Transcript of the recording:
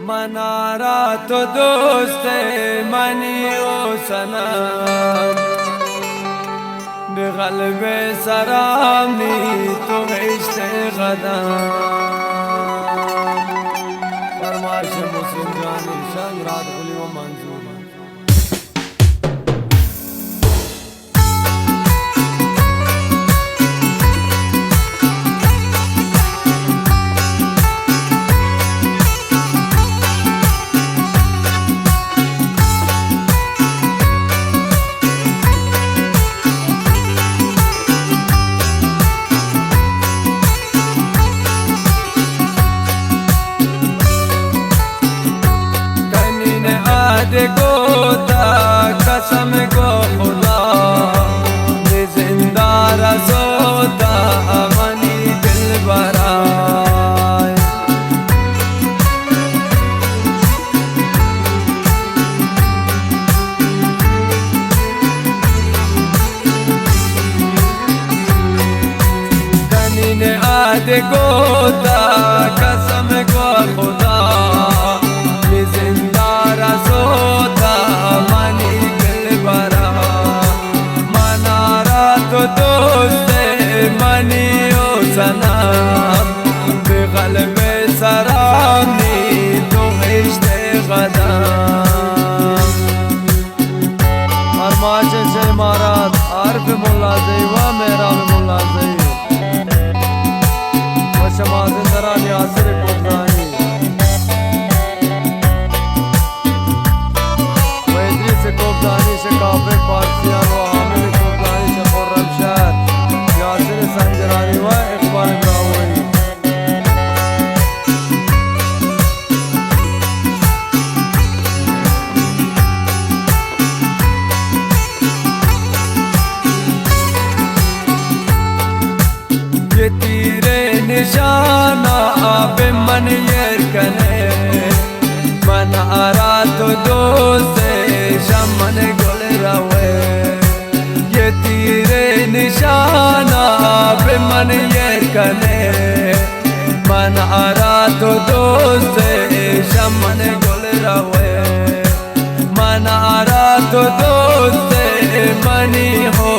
من آرا تو دوست منی و سنم به قلب سرام نی تو عشق قدم فرمایش مسلم جانی شنگ راد قلی و منظور गोता कसम गो खुदा जिंदा रसोता मनी दिल बराए कनी ने आदे गोता कसम गो खुदा जिंदा रसोता मनी दिल बरा मनारा तो दोस्त मनी ओ सनम बेक़ल्ब सरानी तो इश्क़ क़दम फरमाइश से इमारत आरिफ मुल्ला ज़ईवा मेहराब मुल्ला ज़ई व शमाज़ दरानी आसिर कोटरानी कोपदानी से काफिर पारसियान व आमिर कोपदानी से खुर्रम शाह यासिर संजरानी व इकबाल इब्राहिमी ये तीरे निशाना पे मन यर कने मन आरा तो दोस्त शमन गुल रवे ये तीरे निशाना पे मन ये कने मन आरा तो दोस्त शमन गुल रवे मन आरा तो दोस्त मनी हो